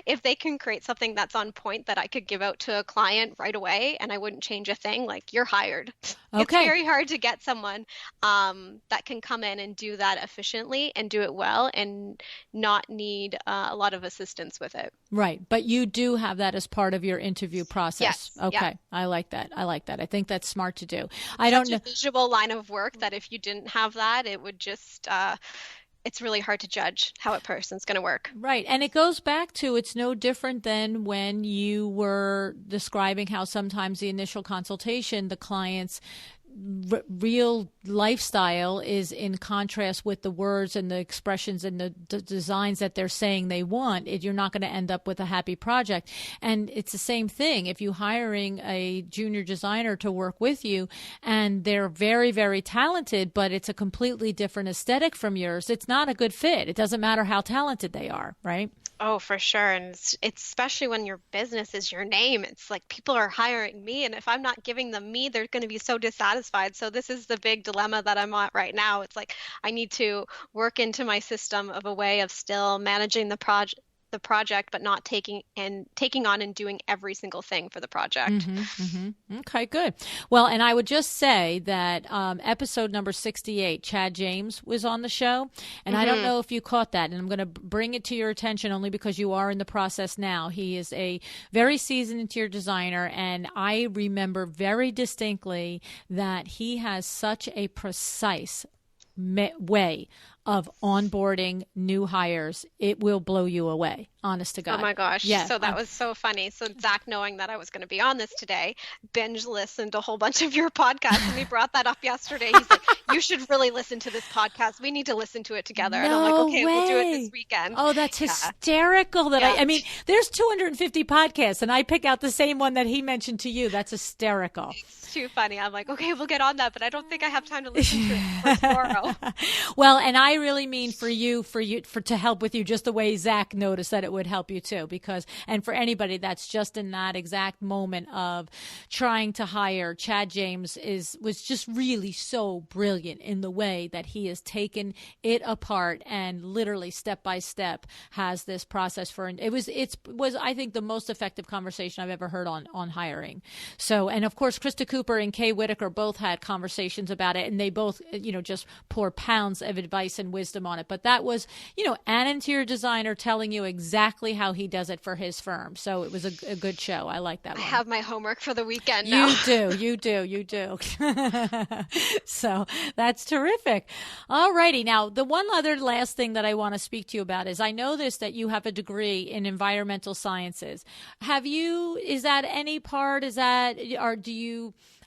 if they can create something that's on point that I could give out to a client right away and I wouldn't change a thing, like, you're hired. Okay. It's very hard to get someone that can come in and do that efficiently and do it well and not need a lot of assistance with it. Right. But you do have that as part of your interview process. Yes. Okay. Yeah. I like that. I think that's smart to do. Such a visual line of work that if you didn't have that, it would just it's really hard to judge how a person's going to work. Right. And it goes back to, it's no different than when you were describing how sometimes the initial consultation, the client's real lifestyle is in contrast with the words and the expressions and the designs that they're saying they want. You're not going to end up with a happy project. And it's the same thing. If you're hiring a junior designer to work with you and they're very, very talented, but it's a completely different aesthetic from yours, it's not a good fit. It doesn't matter how talented they are, right? Oh, for sure. And it's especially when your business is your name. It's like people are hiring me, and if I'm not giving them me, they're going to be so dissatisfied. So this is the big dilemma that I'm at right now. It's like I need to work into my system of a way of still managing the project, but not taking on and doing every single thing for the project. Okay, good. Well, and I would just say that episode number 68, Chad James was on the show, and I don't know if you caught that, and I'm going to bring it to your attention only because you are in the process now. He is a very seasoned interior designer, and I remember very distinctly that he has such a precise way of onboarding new hires. It will blow you away, honest to God. Oh my gosh. Yeah. So that was so funny. So Zach, knowing that I was going to be on this today, binge listened a whole bunch of your podcasts, and we brought that up yesterday. He's like, you should really listen to this podcast. We need to listen to it together. And I'm like, okay, we'll do it this weekend. Oh, that's hysterical. I mean, there's 250 podcasts and I pick out the same one that he mentioned to you. That's hysterical. It's too funny. I'm like, okay, we'll get on that, but I don't think I have time to listen to it for tomorrow. Well, and I really mean for to help with you, just the way Zach noticed that it would help you too, and for anybody that's just in that exact moment of trying to hire, Chad James was just really so brilliant in the way that he has taken it apart and literally step by step has this process for it was I think the most effective conversation I've ever heard on hiring. So, and of course Krista Cooper and Kay Whitaker both had conversations about it, and they both just pour pounds of advice and and wisdom on it. But that was, an interior designer telling you exactly how he does it for his firm. So it was a good show. I like that one. I have my homework for the weekend now. You do. So that's terrific. All righty. Now, the one other last thing that I want to speak to you about is I noticed that you have a degree in environmental sciences. Is that any part?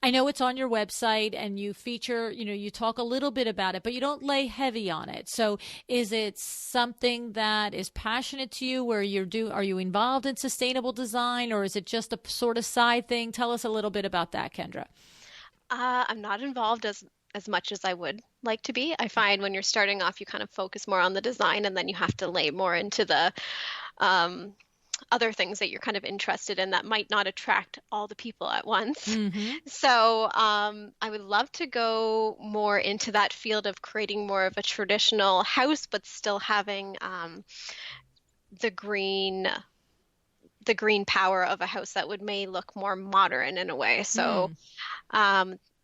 I know it's on your website and you feature, you talk a little bit about it, but you don't lay heavy on it. So is it something that is passionate to you where are you involved in sustainable design, or is it just a sort of side thing? Tell us a little bit about that, Kendra. I'm not involved as much as I would like to be. I find when you're starting off, you kind of focus more on the design, and then you have to lay more into the other things that you're kind of interested in that might not attract all the people at once. Mm-hmm. So I would love to go more into that field of creating more of a traditional house, but still having the green power of a house that may look more modern in a way. So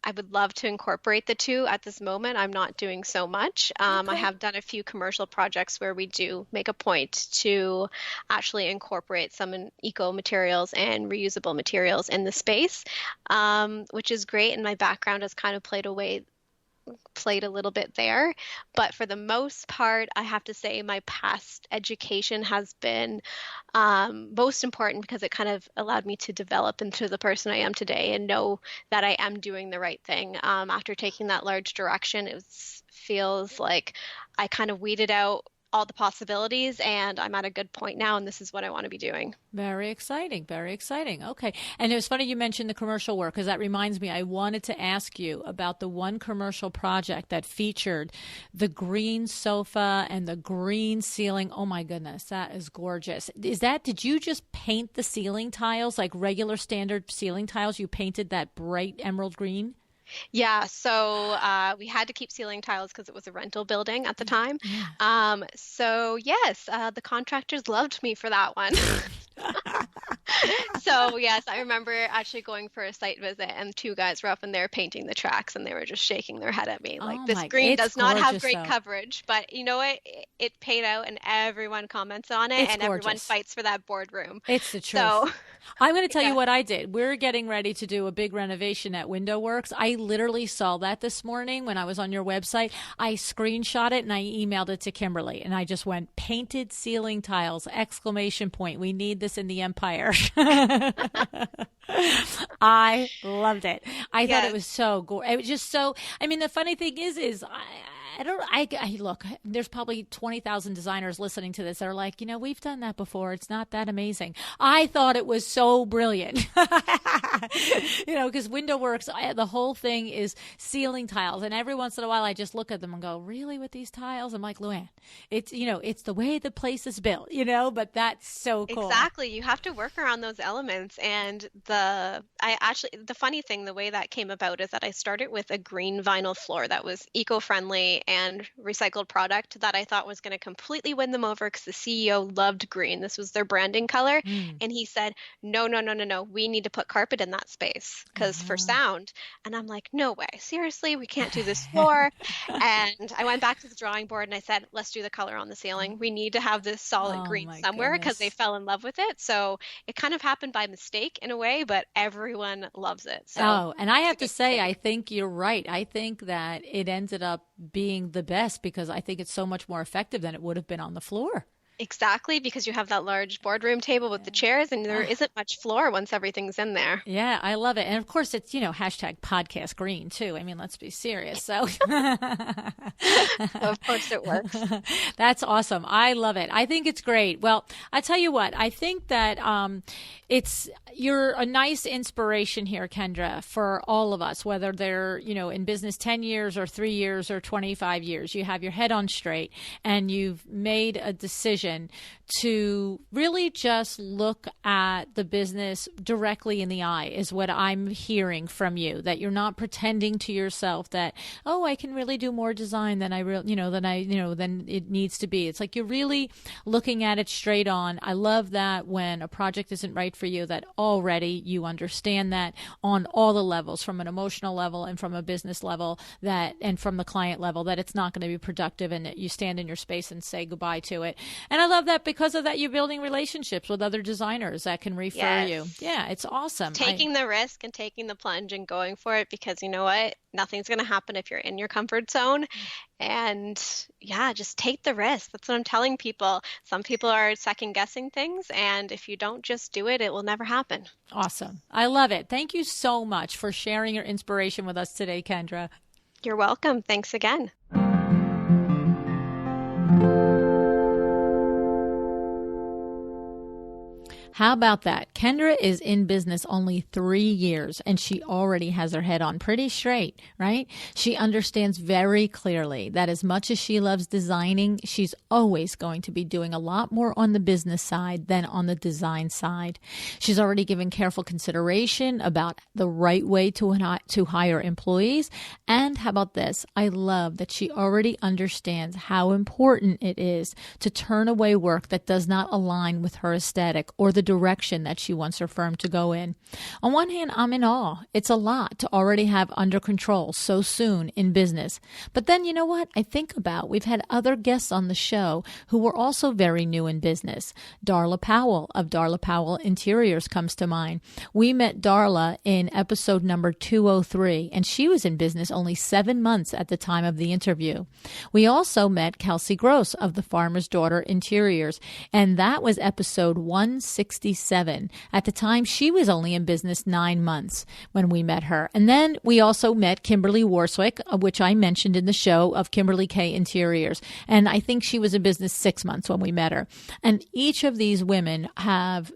I would love to incorporate the two. At this moment, I'm not doing so much. I have done a few commercial projects where we do make a point to actually incorporate some eco materials and reusable materials in the space, which is great. And my background has kind of played a little bit there. But for the most part, I have to say my past education has been most important because it kind of allowed me to develop into the person I am today and know that I am doing the right thing. After taking that large direction, it feels like I kind of weeded out all the possibilities, and I'm at a good point now, and this is what I want to be doing. Very exciting. Very exciting. Okay. And it was funny you mentioned the commercial work, because that reminds me, I wanted to ask you about the one commercial project that featured the green sofa and the green ceiling. Oh my goodness, that is gorgeous. Did you just paint the ceiling tiles like regular standard ceiling tiles? You painted that bright emerald green? Yeah, so we had to keep ceiling tiles because it was a rental building at the time. So yes, the contractors loved me for that one. So yes, I remember actually going for a site visit, and two guys were up in there painting the tracks, and they were just shaking their head at me like, this green does not have great coverage, but you know what? It paid out, and everyone comments on it, and everyone fights for that boardroom. It's the truth. So, I'm going to tell you what I did. We're getting ready to do a big renovation at Window Works. I literally saw that this morning when I was on your website. I screenshot it and I emailed it to Kimberly, and I just went, painted ceiling tiles, ! We need this in the Empire. I loved it. I thought it was so gorgeous. It was just so, the funny thing is I look, there's probably 20,000 designers listening to this that are like, we've done that before. It's not that amazing. I thought it was so brilliant. Because Window Works, the whole thing is ceiling tiles. And every once in a while, I just look at them and go, really, with these tiles? I'm like, LuAnn, it's the way the place is built, but that's so cool. Exactly. You have to work around those elements. And the funny thing, the way that came about is that I started with a green vinyl floor that was eco-friendly and recycled product that I thought was going to completely win them over because the CEO loved green. This was their branding color. And he said, no, we need to put carpet in that space because for sound. And I'm like, no way, seriously, we can't do this floor. And I went back to the drawing board and I said, let's do the color on the ceiling. We need to have this solid green somewhere because they fell in love with it. So it kind of happened by mistake in a way, but everyone loves it. So and I have to say, I think you're right. I think that it ended up being the best because I think it's so much more effective than it would have been on the floor. Exactly, because you have that large boardroom table with the chairs and there isn't much floor once everything's in there. Yeah, I love it. And of course it's, hashtag podcast green too. Let's be serious. So of course it works. That's awesome. I love it. I think it's great. Well, I tell you what, I think that you're a nice inspiration here, Kendra, for all of us, whether they're, in business 10 years or 3 years or 25 years. You have your head on straight and you've made a decision decision to really just look at the business directly in the eye is what I'm hearing from you, that you're not pretending to yourself that, oh, I can really do more design than than it needs to be. It's like you're really looking at it straight on. I love that when a project isn't right for you, that already you understand that on all the levels, from an emotional level and from a business level, that, and from the client level, that it's not going to be productive, and that you stand in your space and say goodbye to it. And I love that because of that, you're building relationships with other designers that can refer you. Yeah, it's awesome. Taking the risk and taking the plunge and going for it, because you know what? Nothing's going to happen if you're in your comfort zone. And yeah, just take the risk. That's what I'm telling people. Some people are second guessing things, and if you don't just do it, it will never happen. Awesome. I love it. Thank you so much for sharing your inspiration with us today, Kendra. You're welcome. Thanks again. How about that? Kendra is in business only 3 years, and she already has her head on pretty straight, right? She understands very clearly that as much as she loves designing, she's always going to be doing a lot more on the business side than on the design side. She's already given careful consideration about the right way to hire employees. And how about this? I love that she already understands how important it is to turn away work that does not align with her aesthetic or the direction that she wants her firm to go in. On one hand, I'm in awe. It's a lot to already have under control so soon in business. But then, you know what? I think about, we've had other guests on the show who were also very new in business. Darla Powell of Darla Powell Interiors comes to mind. We met Darla in episode number 203, and she was in business only 7 months at the time of the interview. We also met Kelsey Gross of the Farmer's Daughter Interiors, and that was episode 167. At the time, she was only in business 9 months when we met her. And then we also met Kimberly Warswick, which I mentioned in the show, of Kimberly K Interiors. And I think she was in business 6 months when we met her. And each of these women have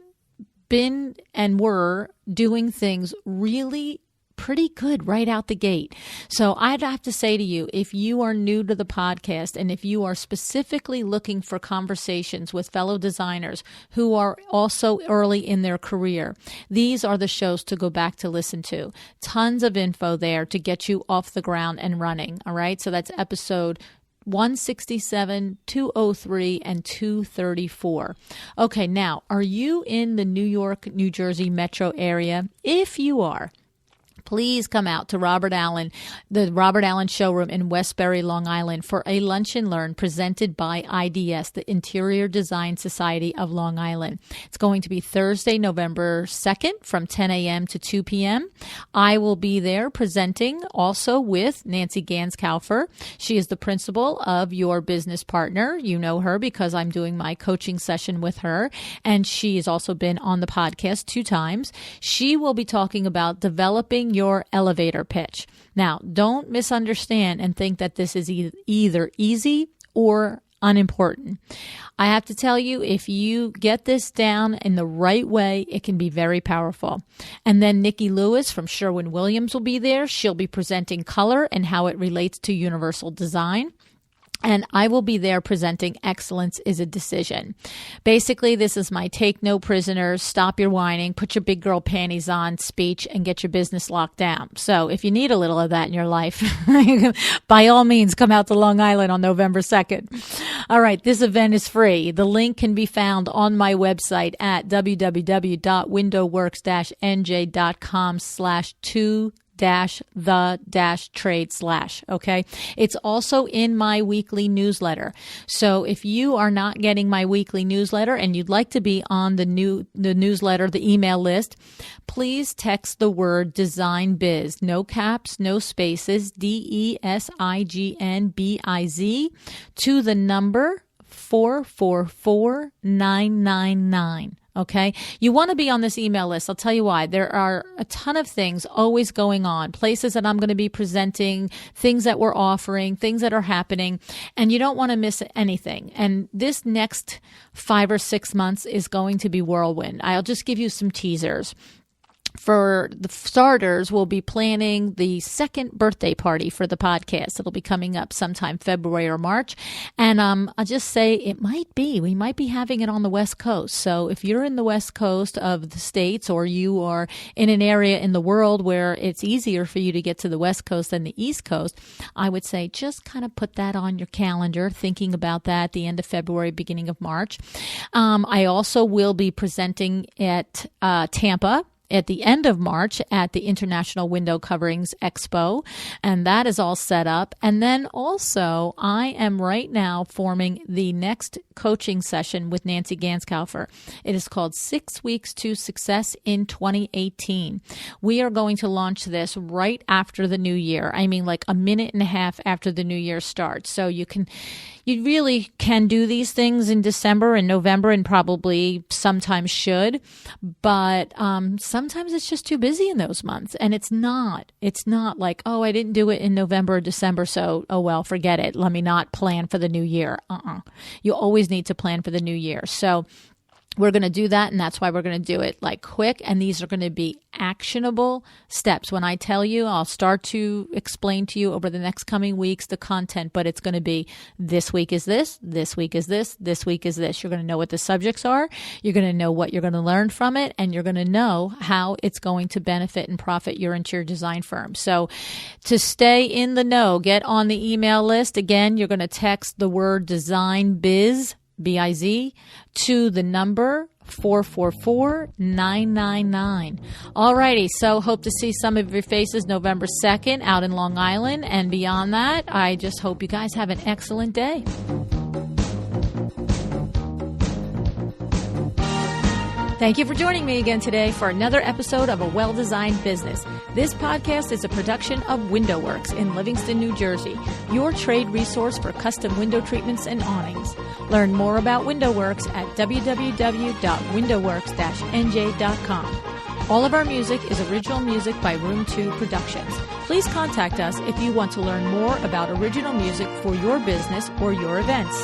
been and were doing things really pretty good right out the gate. So I'd have to say to you, if you are new to the podcast and if you are specifically looking for conversations with fellow designers who are also early in their career, these are the shows to go back to listen to. Tons of info there to get you off the ground and running. All right. So that's episode 167, 203, and 234. Okay. Now, are you in the New York, New Jersey metro area? If you are, please come out to Robert Allen, the Robert Allen showroom in Westbury, Long Island, for a lunch and learn presented by IDS, the Interior Design Society of Long Island. It's going to be Thursday, November 2nd from 10 a.m. to 2 p.m. I will be there presenting also with Nancy Ganskaufer. She is the principal of Your Business Partner. You know her because I'm doing my coaching session with her, and she has also been on the podcast 2 times. She will be talking about developing your elevator pitch. Now, don't misunderstand and think that this is either easy or unimportant. I have to tell you, if you get this down in the right way, it can be very powerful. And then Nikki Lewis from Sherwin-Williams will be there. She'll be presenting color and how it relates to universal design. And I will be there presenting Excellence is a Decision. Basically, this is my take no prisoners, stop your whining, put your big girl panties on speech, and get your business locked down. So if you need a little of that in your life, by all means, come out to Long Island on November 2nd. All right, this event is free. The link can be found on my website at www.windowworks-nj.com/2 _the-trade/. Okay. It's also in my weekly newsletter. So if you are not getting my weekly newsletter and you'd like to be on the newsletter, the email list, please text the word Design Biz, no caps, no spaces, DESIGNBIZ to the number 444999. Okay. You want to be on this email list. I'll tell you why. There are a ton of things always going on, places that I'm going to be presenting, things that we're offering, things that are happening, and you don't want to miss anything. And this next 5 or 6 months is going to be whirlwind. I'll just give you some teasers. For the starters, we'll be planning the second birthday party for the podcast. It'll be coming up sometime February or March. And I'll just say we might be having it on the West Coast. So if you're in the West Coast of the States, or you are in an area in the world where it's easier for you to get to the West Coast than the East Coast, I would say just kind of put that on your calendar, thinking about that at the end of February, beginning of March. I also will be presenting at Tampa at the end of March at the International Window Coverings Expo, and that is all set up. And then also, I am right now forming the next coaching session with Nancy Ganskaufer. It is called 6 Weeks to Success in 2018. We are going to launch this right after the new year. I mean, like a minute and a half after the new year starts. So you really can do these things in December and November, and probably sometimes should, but sometimes it's just too busy in those months. And it's not like, oh, I didn't do it in November or December, so, oh, well, forget it. Let me not plan for the new year. You always need to plan for the new year. So we're going to do that, and that's why we're going to do it like quick, and these are going to be actionable steps. When I tell you, I'll start to explain to you over the next coming weeks the content, but it's going to be this week is this week is this week is this. You're going to know what the subjects are. You're going to know what you're going to learn from it, and you're going to know how it's going to benefit and profit your interior design firm. So to stay in the know, get on the email list. Again, you're going to text the word design biz, B-I-Z, to the number 444-999. Alrighty, so hope to see some of your faces November 2nd out in Long Island. And beyond that, I just hope you guys have an excellent day. Thank you for joining me again today for another episode of A Well-Designed Business. This podcast is a production of WindowWorks in Livingston, New Jersey, your trade resource for custom window treatments and awnings. Learn more about WindowWorks at www.windowworks-nj.com. All of our music is original music by Room 2 Productions. Please contact us if you want to learn more about original music for your business or your events.